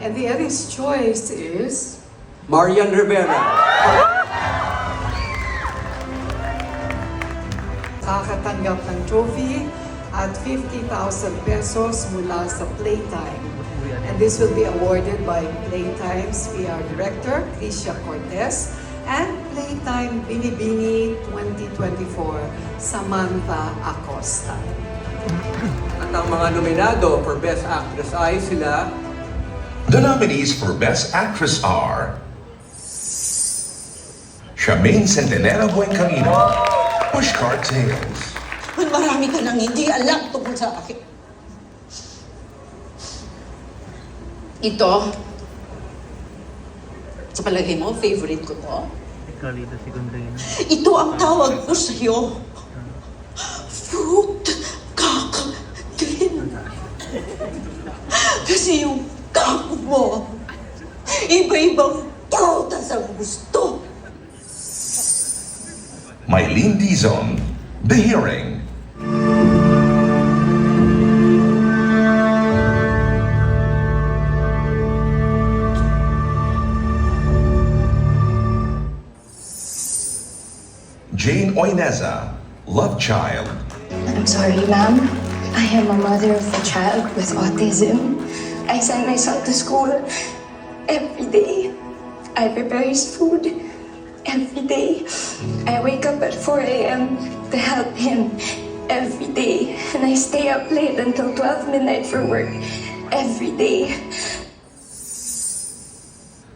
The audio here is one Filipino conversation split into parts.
And the Eddie's choice is... Marian Rivera. Kakatanggap ng trophy at 50,000 pesos mula sa Playtime. And this will be awarded by Playtime's PR Director, Tricia Cortez, and Playtime Binibini 2024, Samantha Acosta. At ang mga nominado for Best Actress ay sila... The nominees for Best Actress are Charmaine Centenera Buencamino, Pushcart Tales. Marami ka nang hindi alam tungkol sa akin. Ito, sa palagay mo, favorite ko to. Carlita Segundino. Ito ang tawag ko sa'yo. Fruit cocktail. Kasi yung kak mo, iba-ibang prutas ang gusto. Mylene Dizon, The Hearing. Jane Oineza, Love Child. I'm sorry, ma'am. I am a mother of a child with autism. I send my son to school every day. I prepare his food every day. I wake up at 4 a.m. to help him every day. And I stay up late until 12 midnight for work every day.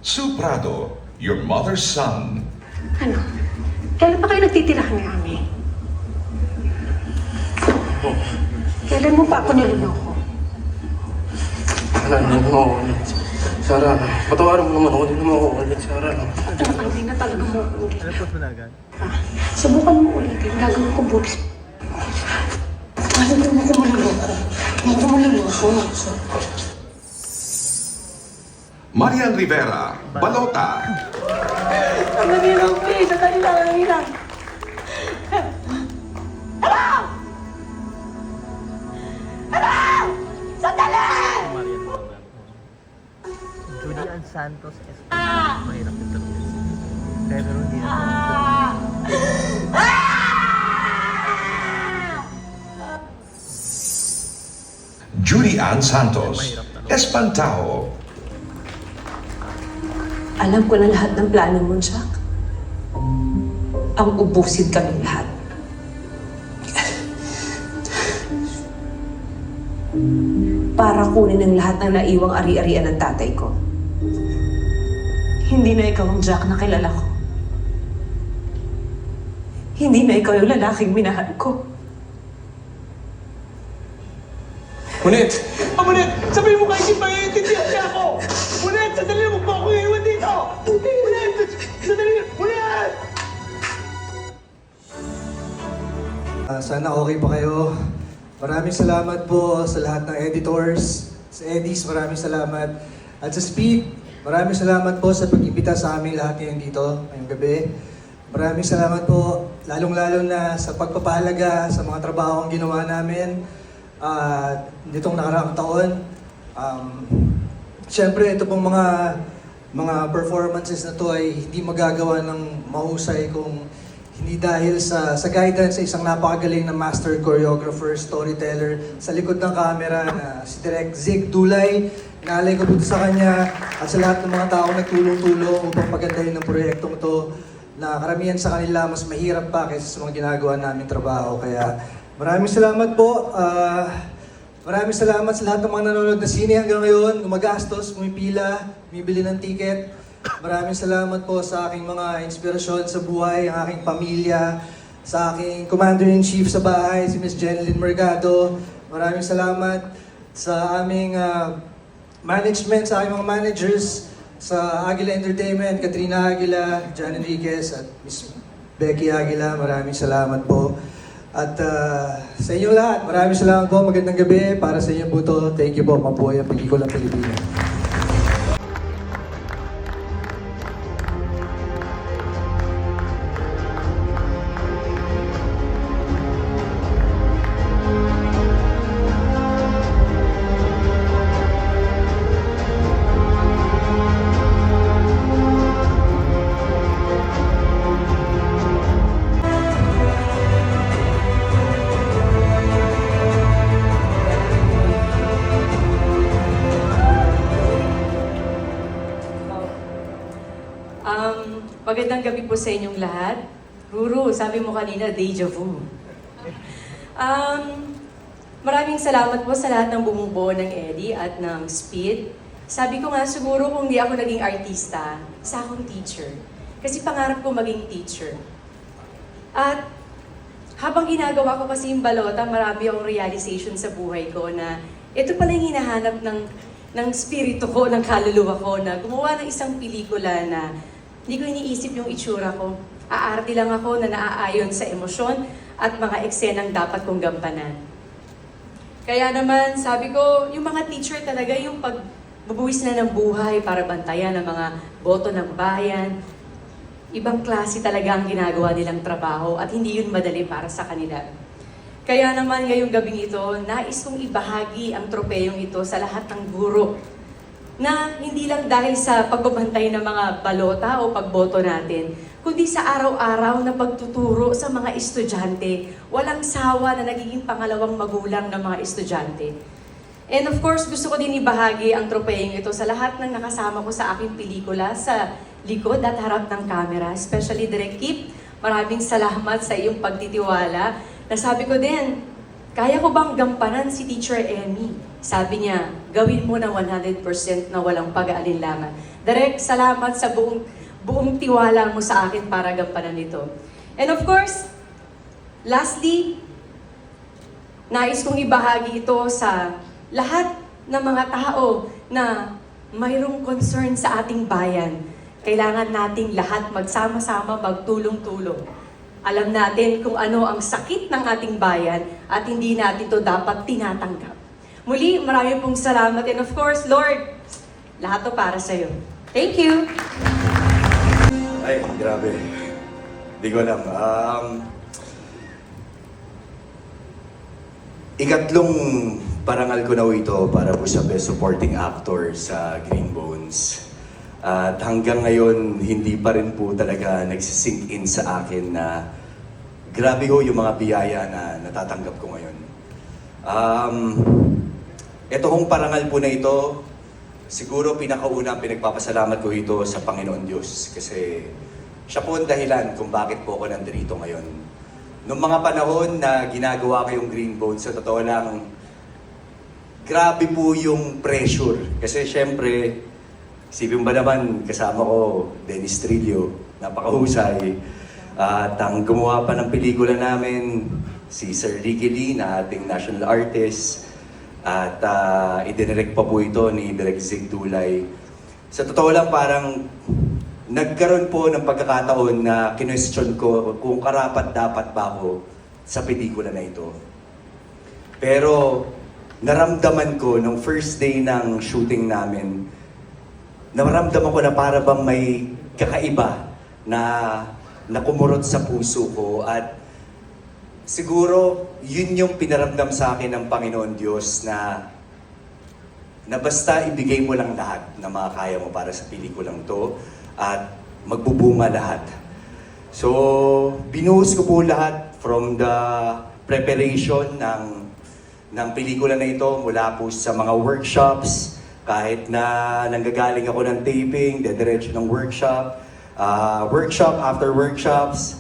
Sue Prado, Your Mother's Son. Ano? Kailan pa kayo nagtitirahan ni Ami? Kailan mo pa ako niloloko? Hindi mo ako ulit. Sarah, patawarin mo naman ako. Hindi mo ako ulit, Sarah. Hindi na talaga mo ulit. Ano po na agad? Subukan mo ulitin. Gagawin ko bulis. Ano mo ko maluloko? Hindi ko maluloko. Marian Rivera, Balota. Sandali lang, please. Sandali lang. Julian Santos mahirap yung tatlo. Pero hindi na. Judy Ann Santos, Espantao. Alam ko na lahat ng plano mo, Jack. Ang ubusin kami lahat. Para kunin ang lahat ng naiwang ari-arian ng tatay ko. Hindi na ikaw ang Jack na kilala ko. Hindi na ikaw yung lalaking minahal ko. Munit! Munit! Sabihin mo kahit hindi maiintindihan niya ako! Munit! Sandali mo pa ako iiwan dito! Munit! Sandali! Munit! Sana okay pa kayo. Maraming salamat po sa lahat ng editors, sa Eddies, maraming salamat. At sa Speed, maraming salamat po sa pag-imbita sa aming lahat ngayon dito, ngayong gabi. Maraming salamat po, lalong-lalo na sa pagpapahalaga sa mga trabaho ang ginawa namin nitong nakaraang taon. Siyempre, ito pong mga performances na to ay hindi magagawa ng mahusay kung hindi dahil sa guidance sa isang napakagaling na master choreographer, storyteller sa likod ng camera na si Direk Zig Dulay. Inaalay ko po sa kanya at sa lahat ng mga taong nagtulong-tulong upang pagandahin ng proyektong ito na karamihan sa kanila mas mahirap pa kaysa sa mga ginagawa namin trabaho. Kaya maraming salamat po. Maraming salamat sa lahat ng mga nanonood na sine hanggang ngayon, gumagastos, pumipila, bumibili ng ticket. Maraming salamat po sa aking mga inspirasyon sa buhay, ang aking pamilya, sa aking Commander-in-Chief sa bahay, si Ms. Jeneline Mercado. Maraming salamat sa aming management, sa aking mga managers, sa Aguila Entertainment, Katrina Aguila, John Enriquez, at Ms. Becky Aguila. Maraming salamat po. At sa inyo lahat, maraming salamat po. Magandang gabi. Para sa inyo po to. Thank you po. Mabuhay ang pelikulang Pilipino. Magandang gabi po sa inyong lahat. Ruru, sabi mo kanina, deja vu. Maraming salamat po sa lahat ng bumubuo ng Eddie at ng Speed. Sabi ko nga siguro kung di ako naging artista, isa akong teacher. Kasi pangarap ko maging teacher. At habang ginagawa ko kasi yung balota, marami akong realization sa buhay ko na ito pala yung hinahanap ng spirito ko, ng kaluluwa ko, na gumawa ng isang pelikula na hindi ko iniisip yung itsura ko. Aarte lang ako na naaayon sa emosyon at mga eksenang dapat kong gampanan. Kaya naman, sabi ko, yung mga teacher talaga, yung pagbubuwis na ng buhay para bantayan ang mga boto ng bayan, ibang klase talaga ang ginagawa nilang trabaho at hindi yun madali para sa kanila. Kaya naman ngayong gabing ito, nais kong ibahagi ang tropeyong ito sa lahat ng guro na hindi lang dahil sa pagbabantay ng mga balota o pagboto natin, kundi sa araw-araw na pagtuturo sa mga estudyante, walang sawa na nagiging pangalawang magulang ng mga estudyante. And of course, gusto ko din ibahagi ang tropeyong ito sa lahat ng nakasama ko sa aking pelikula sa likod at harap ng camera, especially Direk Kip. Maraming salamat sa iyong pagtitiwala. Nasabi ko din, kaya ko bang gampanan si Teacher Emmy? Sabi niya, gawin mo na 100% na walang pag-aalinlangan. Direk, salamat sa buong tiwala mo sa akin para gampanan ito. And of course, lastly, nais kong ibahagi ito sa lahat ng mga tao na mayroong concern sa ating bayan. Kailangan nating lahat magsama-sama, magtulong-tulong. Alam natin kung ano ang sakit ng ating bayan at hindi natin ito dapat tinatanggap. Muli, marami pong salamat. And of course, Lord, lahat to para sa'yo. Thank you! Ay, grabe. Di ko alam. Ikatlong parangal ko na ito para po sa Best Supporting Actor sa Green Bones. At hanggang ngayon, hindi pa rin po talaga nagsisink in sa akin na grabe ho yung mga biyaya na natatanggap ko ngayon. Ito hong parangal po na ito, siguro pinakaunang pinagpapasalamat ko ito sa Panginoon Diyos. Kasi siya po ang dahilan kung bakit po ako nandito ngayon. Noong mga panahon na ginagawa ko yung Green Bones, sa totoo lang, grabe po yung pressure. Kasi syempre, isipin ba naman, kasama ko, Dennis Trillo, napakahusay. At ang gumawa pa ng pelikula namin, si Sir Ricky Lee, na ating national artist. At idinirect pa po ito ni Direk Zig Dulay. Sa totoo lang, parang nagkaroon po ng pagkakataon na kinwestiyon ko kung karapat-dapat ba ako sa pelikula na ito. Pero naramdaman ko nung first day ng shooting namin, naramdaman ko na para bang may kakaiba na kumurot sa puso ko. At siguro yun yung pinaramdam sa akin ng Panginoon Diyos na basta ibigay mo lang lahat na makakaya mo para sa pelikulang to at magbubunga lahat. So, binuhos ko po lahat from the preparation ng pelikula na ito mula po sa mga workshops, kahit na nanggagaling ako ng taping, dediretso ng workshop, workshop after workshops,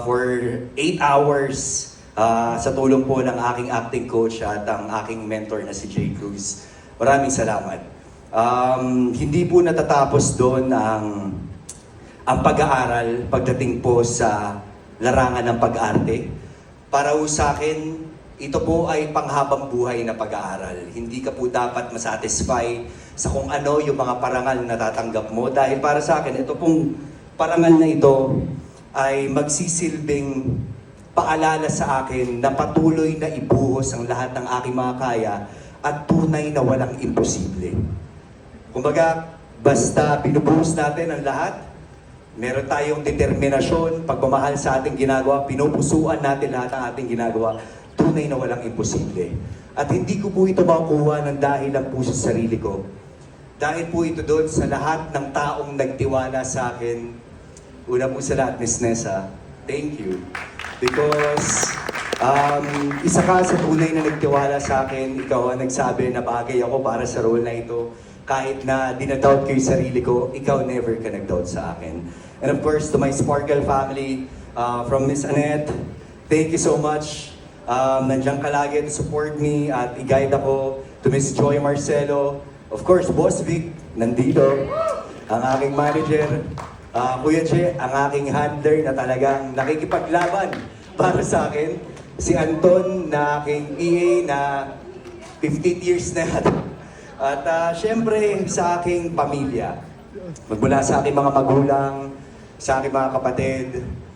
for 8 hours, sa tulong po ng aking acting coach at ang aking mentor na si Jay Cruz. Maraming salamat. Hindi po natatapos doon ang pag-aaral pagdating po sa larangan ng pag-arte. Para po sa akin, ito po ay panghabang buhay na pag-aaral. Hindi ka po dapat masatisfy sa kung ano yung mga parangal na natatanggap mo. Dahil para sa akin, ito pong parangal na ito ay magsisilbing paalala sa akin na patuloy na ibuhos ang lahat ng aking mga kaya at tunay na walang imposible. Kumbaga, basta binubuhos natin ang lahat, meron tayong determinasyon, pagmamahal sa ating ginagawa, pinupusuan natin lahat ng ating ginagawa, tunay na walang imposible. At hindi ko po ito makukuha ng dahil lang po sa sarili ko. Dahil po ito doon sa lahat ng taong nagtiwala sa akin. Una po sa lahat, Miss Nessa, thank you. Because isa ka sa tunay na nagtiwala sa akin, ikaw ang nagsabi na bagay ako para sa role na ito. Kahit na dinadoubt ko yung sarili ko, ikaw never ka nag-doubt sa akin. And of course, to my Sparkle family, from Miss Annette, thank you so much. Nandiyan ka lagi to support me at i-guide ako. To Miss Joy Marcelo, of course, Boss Vic, nandito. Ang aking manager, Kuya Che, ang aking handler na talagang nakikipaglaban para sa akin. Si Anton na aking EA na 15 years na yata. At syempre sa aking pamilya. Magmula sa aking mga magulang, sa aking mga kapatid,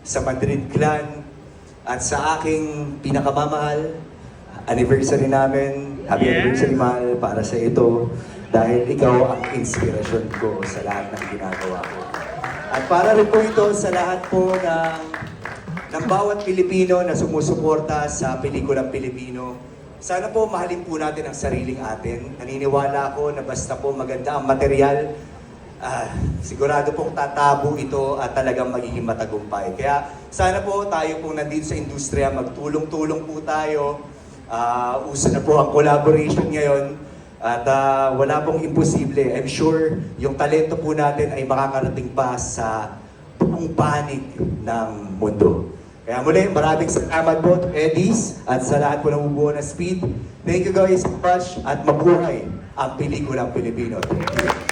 sa Madrid Clan, at sa aking pinakamamahal, anniversary namin. Happy anniversary, mahal, para sa ito. Dahil ikaw ang inspirasyon ko sa lahat ng ginagawa ko. At para rin po ito sa lahat po ng bawat Pilipino na sumusuporta sa pelikulang Pilipino. Sana po mahalin po natin ang sariling atin. Naniniwala ako na basta po maganda ang material, sigurado pong tatabo ito at talagang magiging matagumpay. Kaya sana po tayo pong nandito sa industriya, magtulong-tulong po tayo. Uso na po ang collaboration ngayon at wala pong imposible. I'm sure yung talento po natin ay makakarating pa sa buong panig ng mundo. Kaya muli, maraming salamat po to Eddies at sa lahat po ng bubuo na Speed. Thank you guys so much at mabuhay ang pelikulang Pilipino. Thank you.